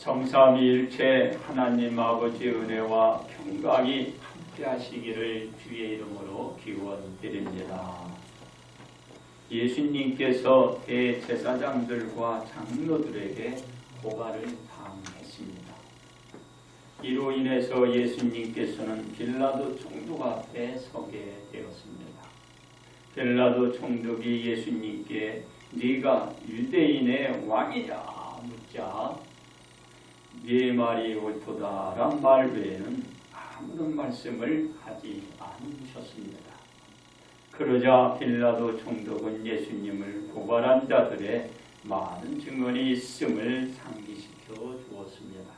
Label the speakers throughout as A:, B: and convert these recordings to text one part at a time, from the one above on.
A: 성삼위일체 하나님 아버지의 은혜와 평강이 함께하시기를 주의 이름으로 기원드립니다. 예수님께서 대제사장들과 장로들에게 고발을 당했습니다. 이로 인해서 예수님께서는 빌라도 총독 앞에 서게 되었습니다. 빌라도 총독이 예수님께 네가 유대인의 왕이냐 묻자 네 말이 옳도다란 말 외에는 아무런 말씀을 하지 않으셨습니다. 그러자 빌라도 총독은 예수님을 고발한 자들의 많은 증언이 있음을 상기시켜 주었습니다.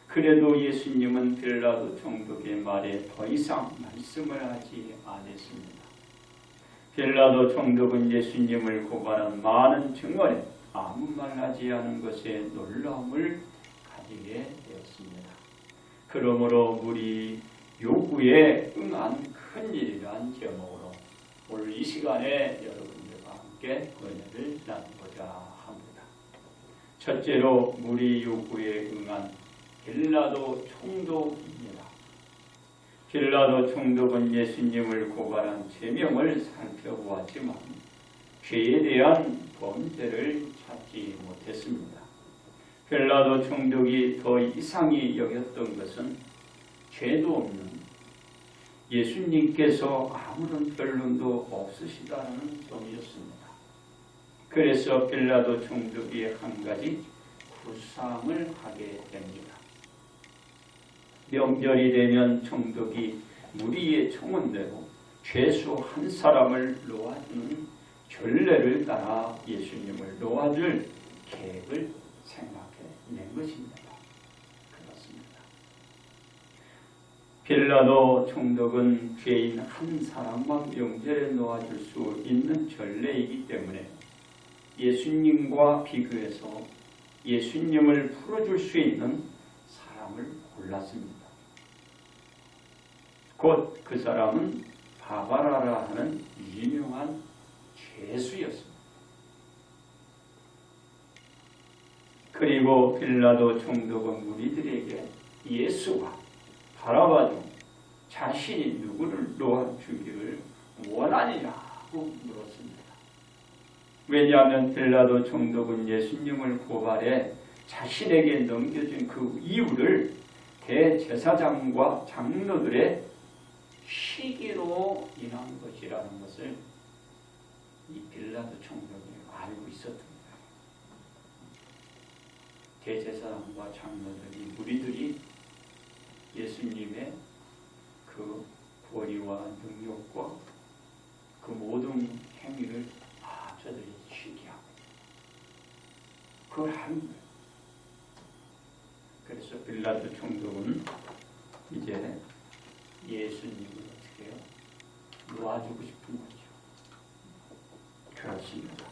A: 그래도 예수님은 빌라도 총독의 말에 더 이상 말씀을 하지 않았습니다. 빌라도 총독은 예수님을 고발한 많은 증언에 아무 말 하지 않은 것에 놀라움을 가지게 되었습니다. 그러므로 우리 요구에 응한 큰 일이란 제목으로 오늘 이 시간에 여러분들과 함께 은혜를 나누고자 합니다. 첫째로 우리 요구에 응한 빌라도 총독입니다. 빌라도 총독은 예수님을 고발한 제명을 살펴보았지만 죄에 대한 범죄를 찾지 못했습니다. 빌라도 총독이 더 이상히 여겼던 것은 죄도 없는 예수님께서 아무런 변론도 없으시다는 점이었습니다. 그래서 빌라도 총독이 한 가지 구상을 하게 됩니다. 명절이 되면 총독이 무리의 청원대로 죄수 한 사람을 놓아주는 전례를 따라 예수님을 놓아줄 계획을 생각해낸 것입니다. 그렇습니다. 빌라도 총독은 죄인 한 사람만 명절에 놓아줄 수 있는 전례이기 때문에 예수님과 비교해서 예수님을 풀어줄 수 있는 사람을 골랐습니다. 곧 그 사람은 바바라라 하는 유명한 죄수였습니다. 그리고 빌라도 총독은 무리들에게 예수와 바라바 중 자신이 누구를 놓아주기를 원하느냐고 물었습니다. 왜냐하면 빌라도 총독은 예수님을 고발해 자신에게 넘겨준 그 이유를 대제사장과 장로들의 시기로 인한 것이라는 것을 이 빌라도 총독이 알고 있었습니다. 대제사장과 장로들이 무리들이 예수님의 그 권위와 능력과 그 모든 행위를 저들이 시기하고 그걸 하는 거예요. 그래서 빌라도 총독은 이제 예수님을 어떻게 해요? 놓아주고 싶은 거죠. 그렇습니다.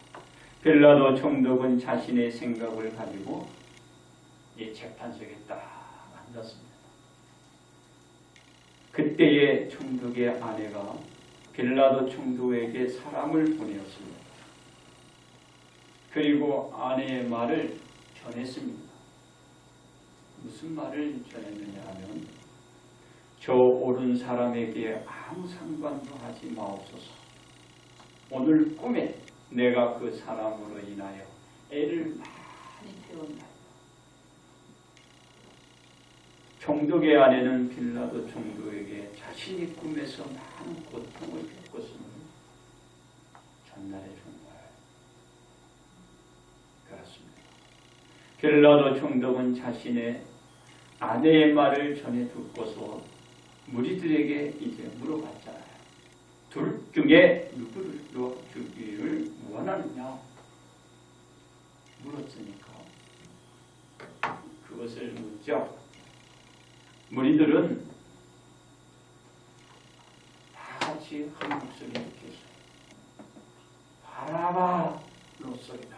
A: 빌라도 총독은 자신의 생각을 가지고 이 재판석에 딱 앉았습니다. 그때의 총독의 아내가 빌라도 총독에게 사람을 보내었습니다. 그리고 아내의 말을 전했습니다. 무슨 말을 전했느냐 하면 저 옳은 사람에게 아무 상관도 하지 마옵소서. 오늘 꿈에 내가 그 사람으로 인하여 애를 많이 태웠나이다. 총독의 아내는 빌라도 총독에게 자신이 꿈에서 많은 고통을 겪었음을 전달해 준 거예요. 그렇습니다. 빌라도 총독은 자신의 아내의 말을 전해 듣고서 무리들에게 이제 물어봤잖아요. 둘 중에 누구를 놓아주기를 원하느냐 물었으니까 그것을 묻자 무리들은 다 같이 한 목소리 이렇게 했어요. 바라바 놓소이다.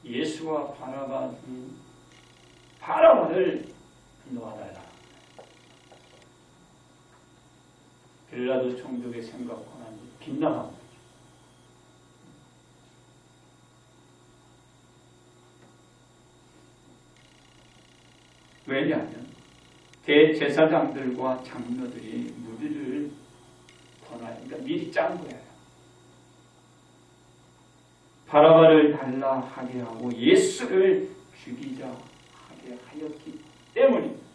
A: 예수와 바라바를 놓아달라. 빌라도 총독의 생각과는 빗나간 거죠. 왜냐하면 대제사장들과 장로들이 무리를 그러니까 미리 짠 거예요. 바라바를 달라 하게 하고 예수를 죽이자 하게 하였기 때문입니다.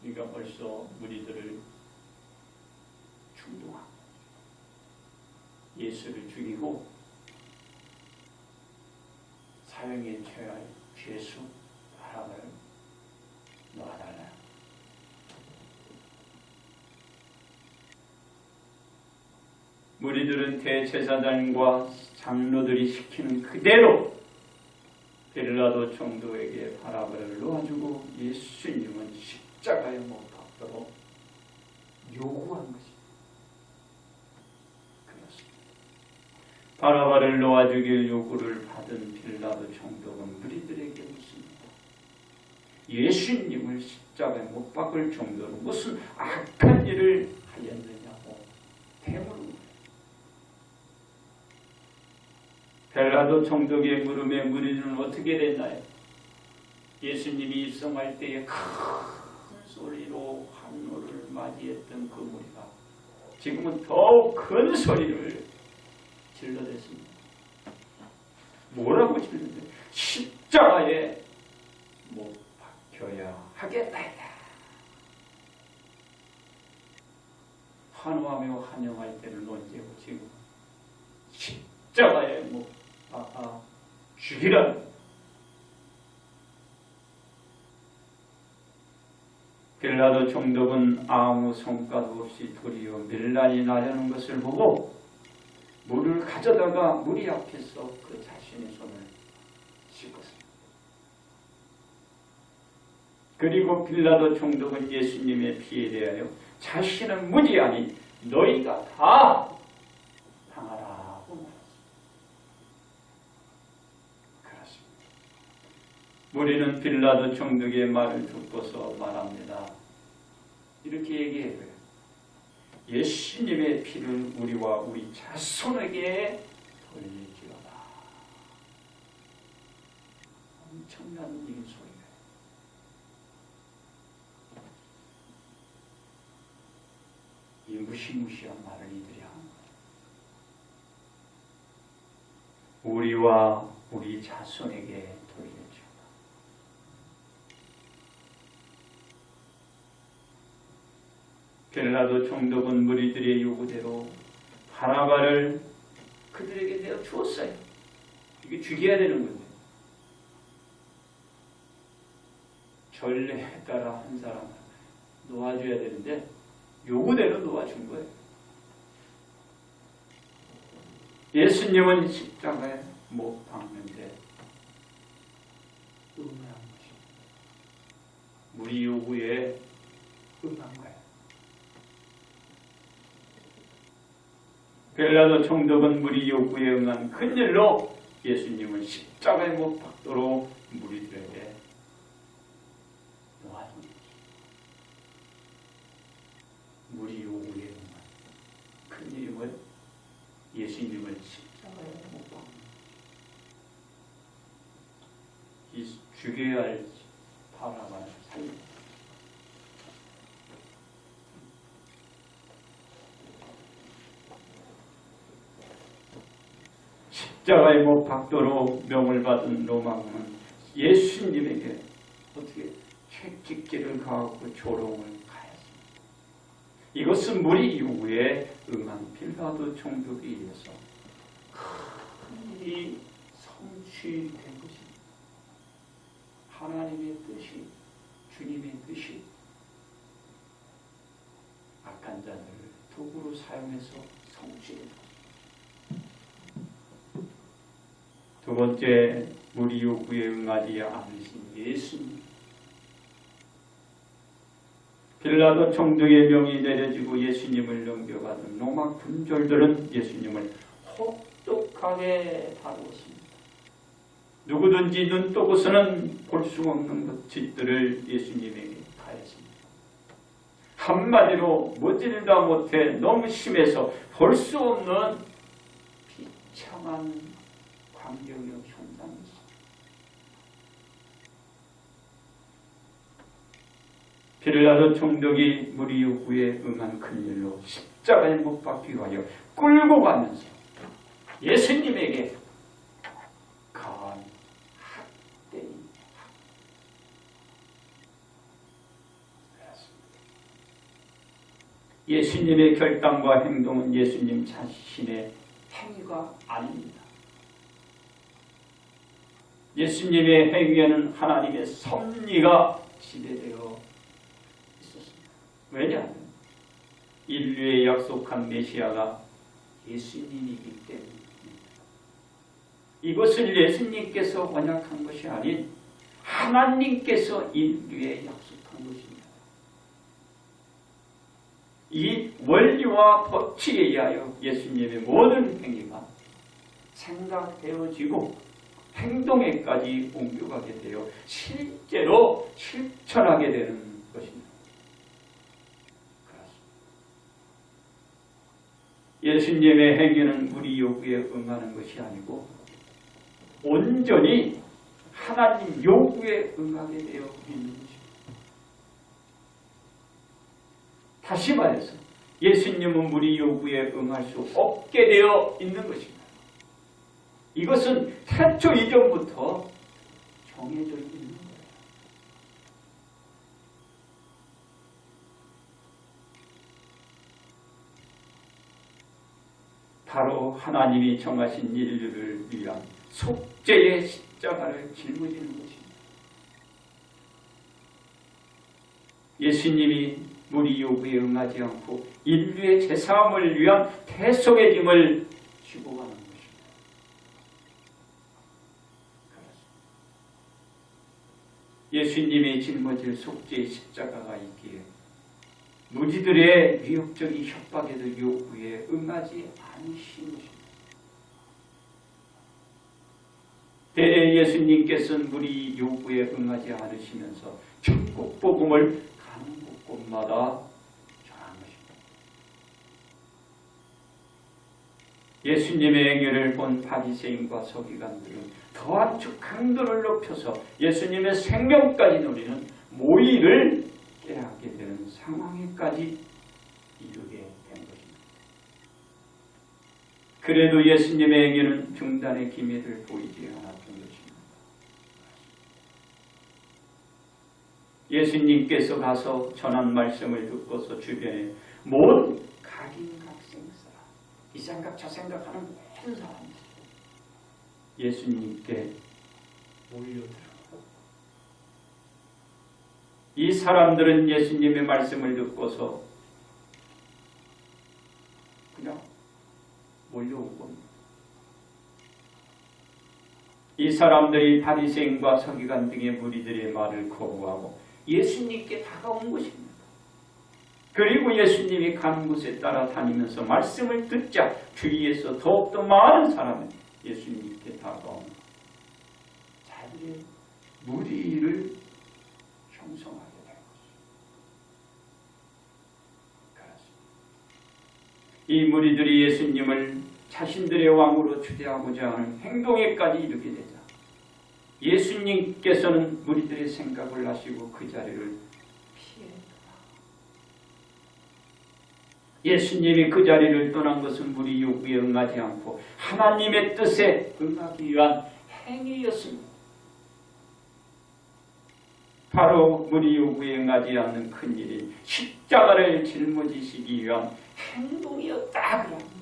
A: 그러니까 벌써 무리들을 충동하고 예수를 죽이고 사형에 처할 죄수 바라바를 놓아달라. 무리들은 대제사장과 장로들이 시키는 그대로 빌라도 총독에게 바라바를 놓아주고 예수님은 십자가에 못 박도록 요구한 것입니다. 그렇습니다. 바라바를 놓아주길 요구를 받은 빌라도 총독은 무리들에게 묻습니다. 예수님을 십자가에 못 박을 정도로 무슨 악한 일을 하였느냐고 대물은 빌라도 총독의 물음에 무리는 어떻게 됐나요? 예수님이 입성할 때에 큰 소리로 환호를 맞이했던 그 무리가 지금은 더욱 큰 소리를 질러댔습니다. 뭐라고 질렀는데? 십자가에 못 박혀야 하겠다. 환호하며 환영할 때는 언제고 지금 십자가에 못 죽이라. 빌라도 총독은 아무 성과도 없이 도리어 밀란이 나려는 것을 보고 물을 가져다가 무리 앞에서 그 자신의 손을 씻었습니다. 그리고 빌라도 총독은 예수님의 피에 대하여 자신은 무죄하니 너희가 다 당하라고 말했습니다. 그렇습니다. 우리는 빌라도 총독의 말을 듣고서 말합니다. 이렇게 얘기해요. 예수님의 피를 우리와 우리 자손에게 돌릴지어다. 엄청난 인소리예요. 이 무시무시한 말을 이들이 하는 거예요. 우리와 우리 자손에게 돌릴지어다. 빌라도 총독은 무리들의 요구대로 바라바를 그들에게 내어 주었어요. 이게 죽여야 되는 건데. 전례에 따라 한 사람을 놓아줘야 되는데 요구대로 놓아준 거예요. 예수님은 십자가에 못 박는데 응한 것입니다. 우리 요구에 응한 거예요. 빌라도 총독은 무리 요구에 응한 큰일로 예수님을 십자가에 못 박도록 무리들에게 놓아준 것입니다. 무리 요구에 응한 큰일이 뭐예요? 예수님을 십자가에 못 박는 이 죽여야 할 바라바를 살립니다. 십자가에 못 박도록 명을 받은 로마군은 예수님에게 어떻게 채찍질을 가하고 조롱을 가했습니다. 이것은 무리 요구에 응한 빌라도 총독에 의해서 큰 일이 성취된 것입니다. 하나님의 뜻이, 주님의 뜻이 악한 자들을 도구로 사용해서 성취된 것입니다. 두 번째, 무리 요구에 응하지 않으신 예수님. 빌라도 총독의 명이 내려지고 예수님을 넘겨받은 로마 군졸들은 예수님을 혹독하게 다루었습니다. 누구든지 눈 뜨고서는 볼 수 없는 짓들을 예수님에게 가했습니다. 한마디로 모질다 못해 너무 심해서 볼 수 없는 비참한 광경이 흉상이었습니다. 빌라도 총독이 무리 요구에 응한 큰일로 십자가에 못 박기 위하여 끌고 가면서 예수님에게 강한 학대입니다. 예수님의 결단과 행동은 예수님 자신의 행위가 아닙니다. 예수님의 행위에는 하나님의 섭리가 지배되어 있었습니다. 왜냐하면 인류에 약속한 메시아가 예수님이기 때문입니다. 이것을 예수님께서 언약한 것이 아닌 하나님께서 인류에 약속한 것입니다. 이 원리와 법칙에 의하여 예수님의 모든 행위가 생각되어지고 행동에까지 옮겨가게 되어 실제로 실천하게 되는 것입니다. 예수님의 행위는 우리 요구에 응하는 것이 아니고 온전히 하나님 요구에 응하게 되어 있는 것입니다. 다시 말해서 예수님은 우리 요구에 응할 수 없게 되어 있는 것입니다. 이것은 태초 이전부터 정해져 있는 거예요. 바로 하나님이 정하신 인류를 위한 속죄의 십자가를 짊어지는 것입니다. 예수님이 우리 요구에 응하지 않고 인류의 죄사함을 위한 대속의 짐을 지고 가는 것입니다. 예수님이 짊어질 속죄의 십자가가 있기에 무지들의 위협적인 협박에도 요구에 응하지 않으신 것입니다. 대래 예수님께서는 우리 요구에 응하지 않으시면서 천국 복음을 가는 곳곳마다 전한 것입니다. 예수님의 행위를 본 바리새인과 서기관들은 더한 강도를 높여서 예수님의 생명까지 노리는 모의를 깨닫게 되는 상황에까지 이르게 된 것입니다. 그래도 예수님의 행위는 중단의 기미를 보이지 않았던 것입니다. 예수님께서 가서 전한 말씀을 듣고서 주변에 모든 각인각색사, 이 생각 저 생각하는 모든 사람들 예수님께 몰려들었고, 이 사람들은 예수님의 말씀을 듣고서 그냥 몰려온 겁니다. 이 사람들이 바리새인과 서기관 등의 무리들의 말을 거부하고 예수님께 다가온 것입니다. 그리고 예수님이 가는 곳에 따라다니면서 말씀을 듣자 주위에서 더욱더 많은 사람이 예수님께 다가온 자들의 무리를 형성하게 된 것입니다. 이 무리들이 예수님을 자신들의 왕으로 추대하고자 하는 행동에까지 이르게 되자 예수님께서는 무리들의 생각을 아시고 그 자리를 피했다. 예수님이 그 자리를 떠난 것은 무리 요구에 응하지 않고 하나님의 뜻에 응하기 위한 행위였습니다. 바로 무리 요구에 응하지 않는 큰일인 십자가를 짊어지시기 위한 행동이었다. 그런 것입니다.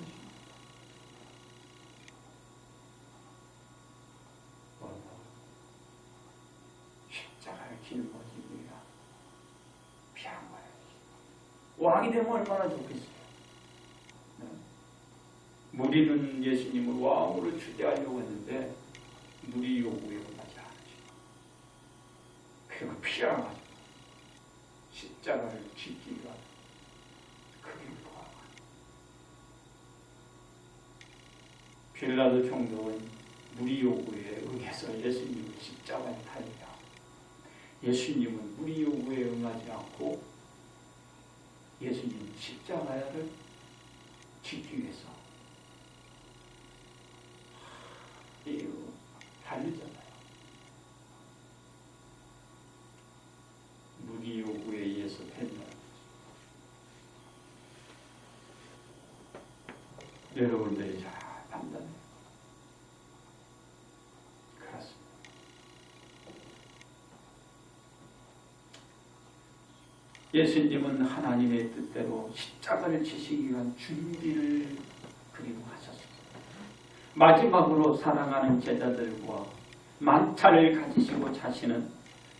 A: 십자가를 짊어지기 위한 피한 거예요. 왕이 되면 얼마나 좋겠어요. 무리는 예수님을 왕으로 추대하려고 했는데 무리 요구에 응하지 않으시고 그리고 피하가지고 십자가를 짓기가 크게 도와가. 빌라도 총독은 무리 요구에 응해서 예수님을 십자가에 달리라. 예수님은 무리 요구에 응하지 않고 예수님 십자가를 짓기 위해서 달리잖아요. 무리 요구에 의해서 여러분들이 잘 판단해요. 그렇습니다. 예수님은 하나님의 뜻대로 십자가를 지시기 위한 준비를 그리고 하셨습니다. 마지막으로 사랑하는 제자들과 만찬을 가지시고 자신은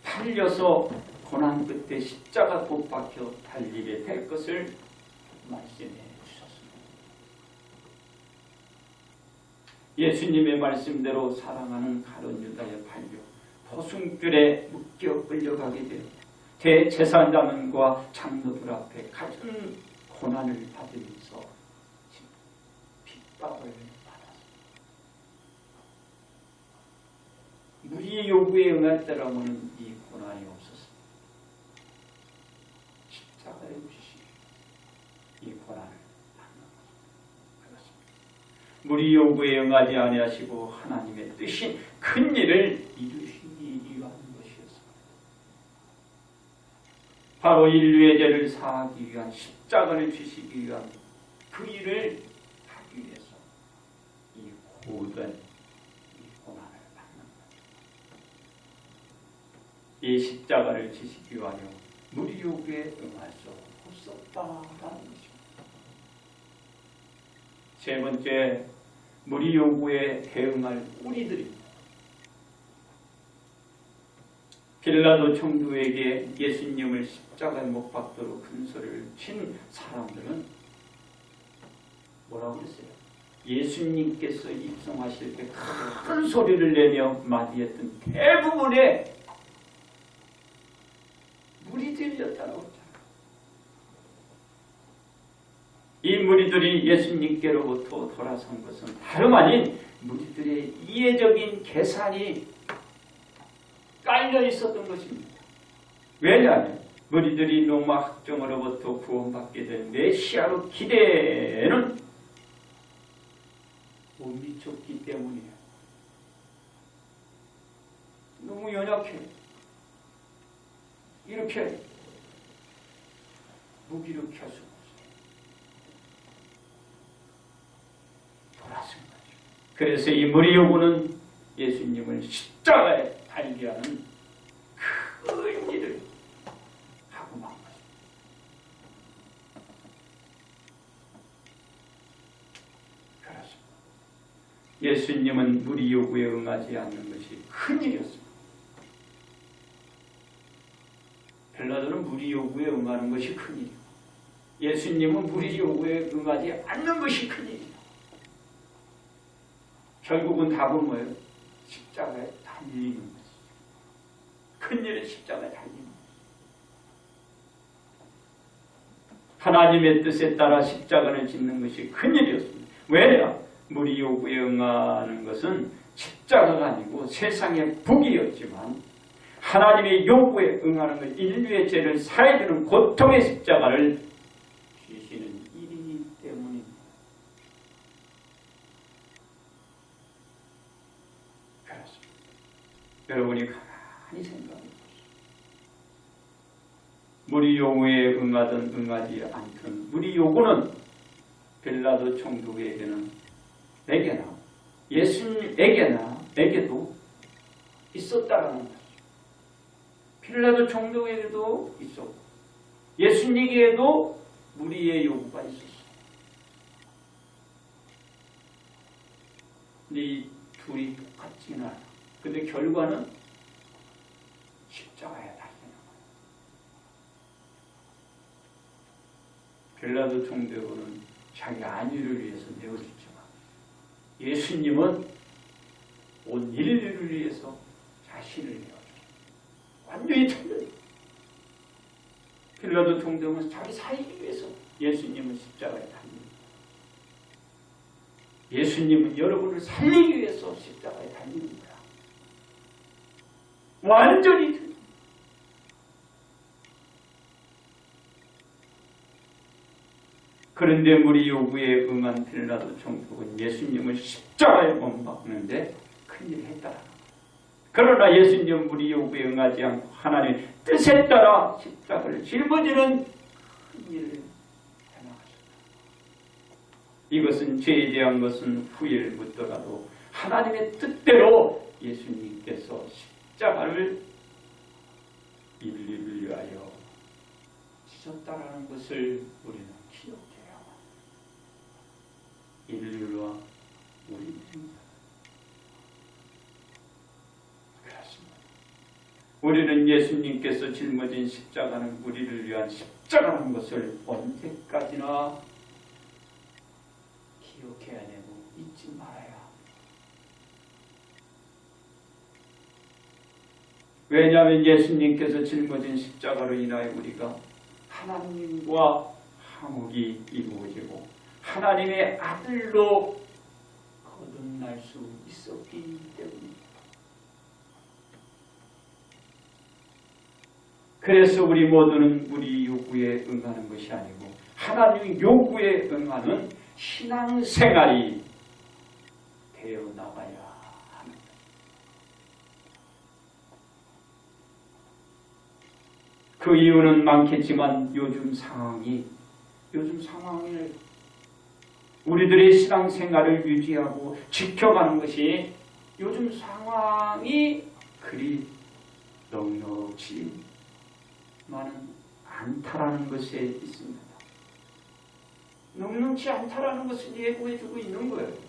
A: 달려서 고난 끝에 십자가 못 박혀 달리게 될 것을 말씀해 주셨습니다. 예수님의 말씀대로 사랑하는 가룟 유다에 팔려 포승줄에 묶여 끌려가게 되어 대제사장과 장로들 앞에 가진 고난을 받으면서 핍박을 받았습니다. 무리의 요구에 응했더라면 이 고난이 없었습니다. 십자가에 주시기 이 고난을 받는 것입니다. 무리 요구에 응하지 아니하시고 하나님의 뜻인 큰 일을 이루시기 위한 것이었습니다. 바로 인류의 죄를 사하기 위한 십자가를 주시기 위한 그 일을 하기 위해서 이 고된 고난을 받는 것. 이 십자가를 지시기 위하여 무리 요구에 응할 수 없었다라는 것입니다. 세 번째, 무리 요구에 대응할 우리들입니다. 빌라도 총독에게 예수님을 십자가에 못 박도록 큰 소리를 친 사람들은 뭐라고 그랬어요? 예수님께서 입성하실 때 큰 소리를 내며 맞이했던 대부분의 무리들이었다고 했잖아요. 이 무리들이 예수님께로부터 돌아선 것은 다름 아닌 무리들의 이해적인 계산이 깔려 있었던 것입니다. 왜냐하면 무리들이 로마 학정으로부터 구원받게 된 메시아로 기대는 못 미쳤기 때문이에요. 너무 연약해. 이렇게 무기력할 수가 없어요. 돌아선 거죠. 그래서 이 무리 요구는 예수님을 십자가에 달게 하는 큰 일을 하고 만 것입니다. 그렇습니다. 예수님은 무리 요구에 응하지 않는 것이 큰 일이었습니다. 빌라도는 무리 요구에 응하는 것이 큰 일이고 예수님은 무리 요구에 응하지 않는 것이 큰 일이다. 결국은 답은 뭐예요? 십자가에 달리는 것이죠. 큰 일은 십자가에 달리는 것이죠. 하나님의 뜻에 따라 십자가를 짓는 것이 큰 일이었습니다. 왜냐? 무리 요구에 응하는 것은 십자가가 아니고 세상의 복이었지만 하나님의 요구에 응하는 것, 인류의 죄를 사해주는 고통의 십자가를 지시는 일이기 때문입니다. 그렇습니다. 여러분이 가만히 생각해 보세요. 무리 요구에 응하든 응하지 않든 무리 요구는 빌라도 총독에게는 에게나 예수님에게도 있었다라는 거죠. 빌라도 총독에게도 있었고 예수님에게도 무리의 요구가 있었어요. 근데 이 둘이 똑같지는 않아. 근데 결과는 십자가에 달리는 거예요. 빌라도 총독은 자기 안위를 위해서 내어줬지만 예수님은 온 인류를 위해서 자신을 내어줬어요. 완전히 틀려요. 빌라도 총독은 자기 살기 위해서 예수님은 십자가에 달립니다. 예수님은 여러분을 살리기 위해서 십자가에 달리는 거야. 완전히 틀려. 그런데 무리 요구에 응한 빌라도 총독은 예수님을 십자가에 못 박는데 큰일을 했다라는 거예요. 그러나 예수님 무리 요구에 응하지 않고 하나님의 뜻에 따라 십자가를 짊어지는 큰 일을 해나가셨다. 이것은 죄에 대한 것은 후회를 묻더라도 하나님의 뜻대로 예수님께서 십자가를 인류를 위하여 지셨다라는 것을 우리는 기억해야 합니다. 인류와 우리입니다. 그렇습니다. 우리는 예수님께서 짊어진 십자가는 우리를 위한 십자가라는 것을 언제까지나 기억해야 되고 잊지 말아야 합니다. 왜냐하면 예수님께서 짊어진 십자가로 인하여 우리가 하나님과 화목이 이루어지고 하나님의 아들로 거듭날 수 있었기 때문입니다. 그래서 우리 모두는 우리 요구에 응하는 것이 아니고 하나님 요구에 응하는 신앙생활이 되어 나가야 합니다. 그 이유는 많겠지만 요즘 상황을 우리들의 신앙생활을 유지하고 지켜가는 것이 요즘 상황이 그리 넉넉지만은 않다라는 것에 있습니다. 넉넉지 않다라는 것을 예고해주고 있는 거예요.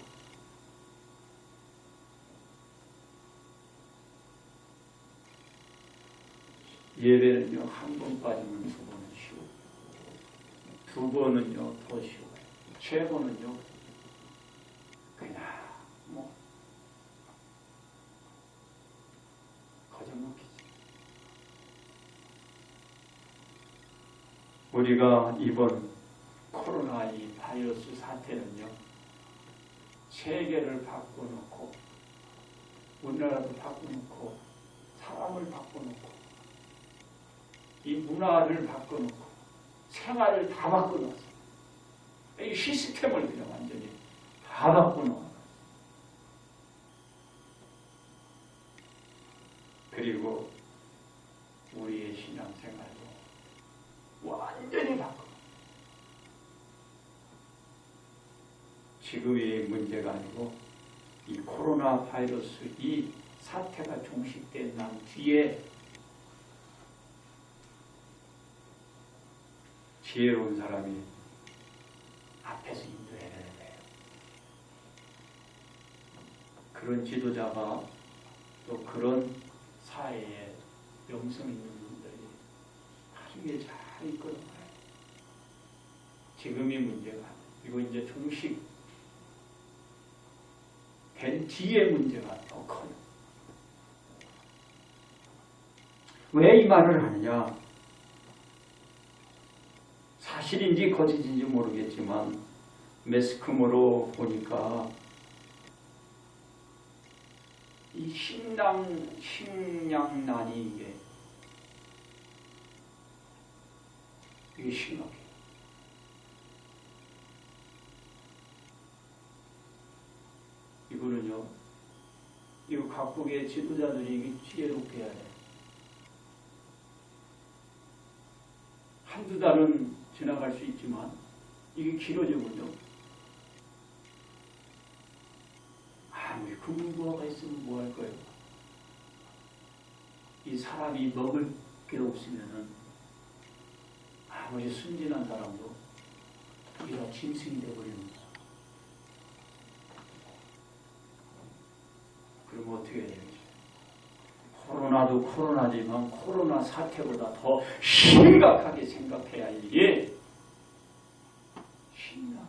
A: 예배는요, 한 번 빠지면 두 번은 쉬워. 두 번은요, 더 쉬워요. 세 번은요, 그냥 거저먹히지. 우리가 이번 코로나 이 바이러스 사태는요, 세계를 바꿔놓고 우리나라도 바꿔놓고 사람을 바꿔놓고 이 문화를 바꿔놓고 생활을 다 바꿔놓았어요. 이 시스템을 그냥 완전히 다 바꿔놓았어요. 그리고 우리의 신앙생활도 완전히 바꿔. 지금의 문제가 아니고 이 코로나 바이러스 이 사태가 종식된 난 뒤에 지혜로운 사람이 앞에서 인도해야 되는 거예요. 그런 지도자가 또 그런 사회에 명성 있는 분들이 나중에 잘 이끌어가요. 지금이 문제가 이거 이제 종식 된 뒤의 문제가 더 커요. 왜 이 말을 하느냐? 사실인지 거짓인지 모르겠지만 매스컴으로 보니까 이 식량난이 이게 심각해요. 이거는요, 이거 각국의 지도자들이 이게 지혜롭게 해야 돼요. 한두 달은 지나갈 수 있지만 이게 길어지면요, 아무리 금융부하가 있으면 뭐 할 거예요? 이 사람이 먹을 게 없으면은 아무리 순진한 사람도 이가 짐승이 되어버리는 거예요. 그럼 어떻게 해야 되겠어요? 코로나도 코로나지만 코로나 사태보다 더 심각하게 생각해야 할 일이 식량난.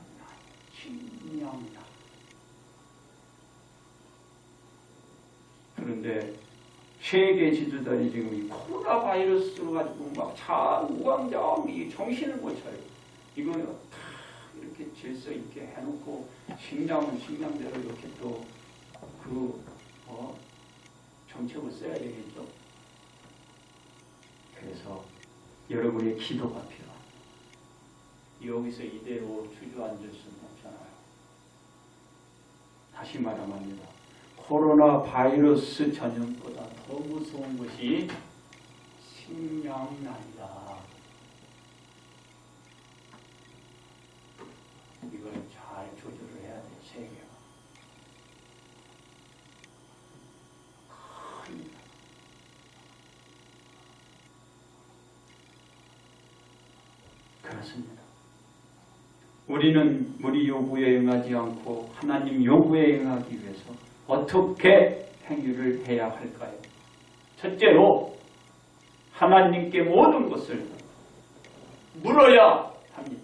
A: 그런데 세계 지도자들이 지금 이 코로나 바이러스로 가지고 막 우왕좌왕 정신을 못 차려요. 이거는 다 이렇게 질서 있게 해놓고 식량은 식량대로 이렇게 또 정책을 써야 되겠죠. 그래서 여러분의 기도가 필요합니다. 여기서 이대로 주저앉을 수는 없잖아요. 다시 말합니다. 코로나 바이러스 전염보다 더 무서운 것이 식량난이다. 이걸 잘 그렇습니다. 우리는 우리 요구에 응하지 않고 하나님 요구에 응하기 위해서 어떻게 행위를 해야 할까요? 첫째로 하나님께 모든 것을 물어야 합니다.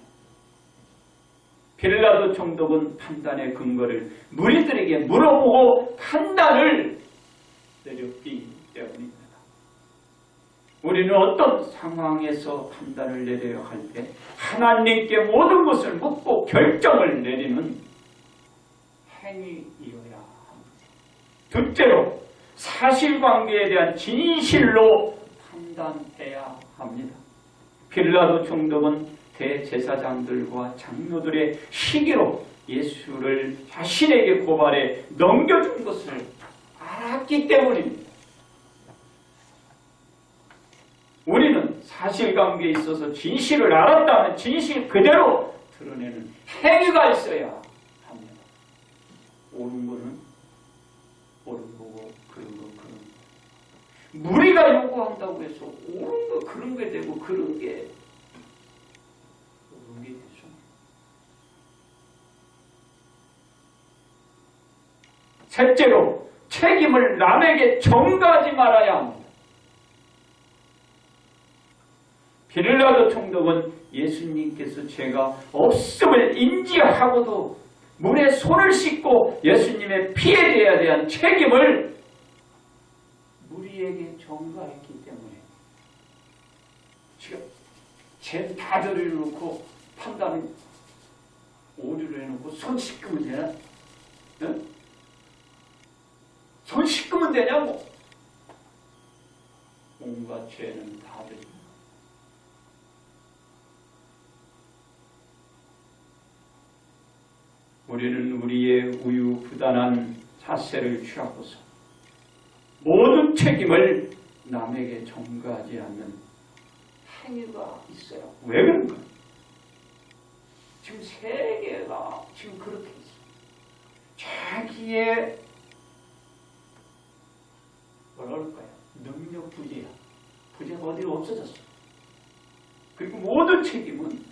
A: 빌라도 총독은 판단의 근거를 무리들에게 물어보고 판단을 내렸기 때문입니다. 우리는 어떤 상황에서 판단을 내려야 할 때 하나님께 모든 것을 묻고 결정을 내리는 행위이어야 합니다. 둘째로 사실관계에 대한 진실로 판단해야 합니다. 빌라도 총독은 대제사장들과 장로들의 시기로 예수를 자신에게 고발해 넘겨준 것을 알았기 때문입니다. 우리는 사실관계에 있어서 진실을 알았다면 진실 그대로 드러내는 행위가 있어야 합니다. 옳은 거는 옳은 거고 그런 거 그런 거. 무리가 요구한다고 해서 옳은 거 그런 게 되고 그런 게 옳은 게 되죠. 셋째로 책임을 남에게 전가하지 말아야 합니다. 빌라도 총독은 예수님께서 죄가 없음을 인지하고도 물에 손을 씻고 예수님의 피에 대한 책임을 무리에게 전가했기 때문에 지금 죄 다 들여놓고 판단을 오류를 해놓고 손 씻으면 되나? 응? 손 씻으면 되냐고? 온갖 죄는 다 들입니다. 우리는 우리의 우유부단한 자세를 취하고서 모든 책임을 남에게 전가하지 않는 행위가 있어요. 왜 그런가? 지금 세계가 지금 그렇게 있어요. 자기의 뭐라 그럴까요? 능력 부재야. 부재가 어디로 없어졌어. 그리고 모든 책임은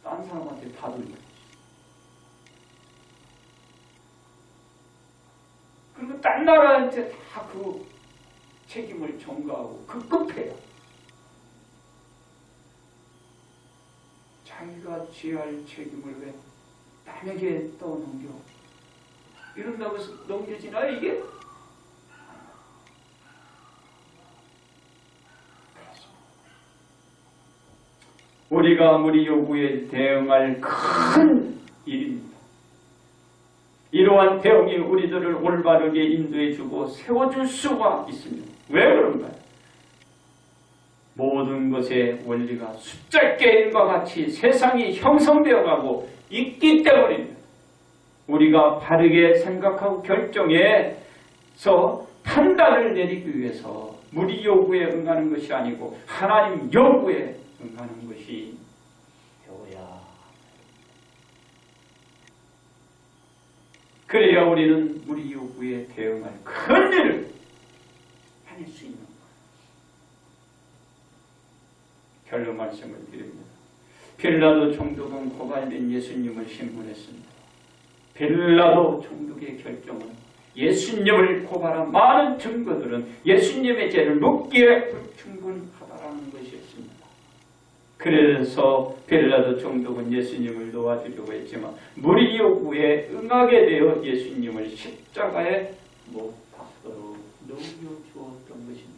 A: 딴 사람한테 다 돌려. 그리고 딴 나라한테 다 그 책임을 전가하고 급급해요. 자기가 지어야 할 책임을 왜 남에게 떠넘겨? 이런다고 해서 넘겨지나 이게? 우리가 우리 요구에 대응할 큰 일입니다. 이러한 대응이 우리들을 올바르게 인도해주고 세워줄 수가 있습니다. 왜 그런가요? 모든 것의 원리가 숫자 게임과 같이 세상이 형성되어가고 있기 때문입니다. 우리가 바르게 생각하고 결정해서 판단을 내리기 위해서 우리 요구에 응하는 것이 아니고 하나님 요구에 응하는 것이 되어야. 그래야 우리는 우리 요구에 대응할 큰 일을 해낼 수 있는 거예요. 결론 말씀을 드립니다. 빌라도 총독은 고발된 예수님을 신문했습니다. 빌라도 총독의 결정은 예수님을 고발한 많은 증거들은 예수님의 죄를 묻기에 불충분하다는 것이었습니다. 그래서 빌라도 총독은 예수님을 도와주려고 했지만 무리 요구에 응하게 되어 예수님을 십자가에 못 박도록 넘겨주었던 것입니다.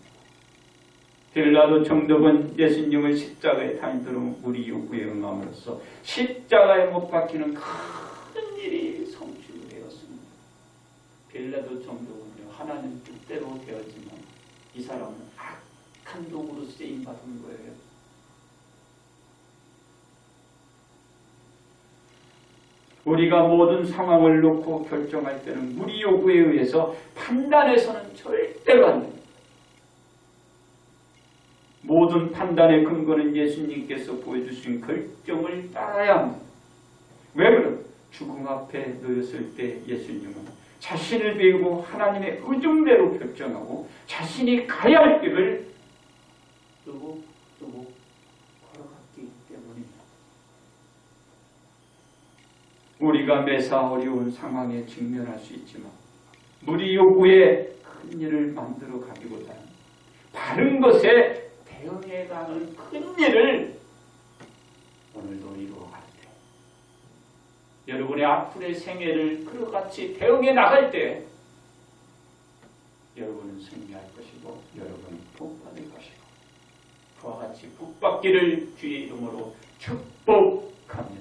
A: 빌라도 총독은 예수님을 십자가에 달도록 무리 요구에 응함으로써 십자가에 못 박히는 큰 일이 성취되었습니다. 빌라도 총독은요, 하나님 뜻대로 되었지만 이 사람은 악한 도구로 쓰임받은 거예요. 우리가 모든 상황을 놓고 결정할 때는 우리 요구에 의해서 판단해서는 절대로 안 됩니다. 모든 판단의 근거는 예수님께서 보여주신 결정을 따라야 합니다. 왜 그럼? 죽음 앞에 놓였을 때 예수님은 자신을 배우고 하나님의 의중대로 결정하고 자신이 가야 할 길을 뜨고 걸어갔다. 우리가 매사 어려운 상황에 직면할 수 있지만 우리 요구에 큰 일을 만들어 가기보다는 바른 것에 대응해가는 큰 일을 오늘도 이루어갈 때, 여러분의 앞으로의 생애를 그같이 대응해 나갈 때 여러분은 승리할 것이고 여러분은 복받을 것이고 그와 같이 복받기를 주의 이름으로 축복합니다.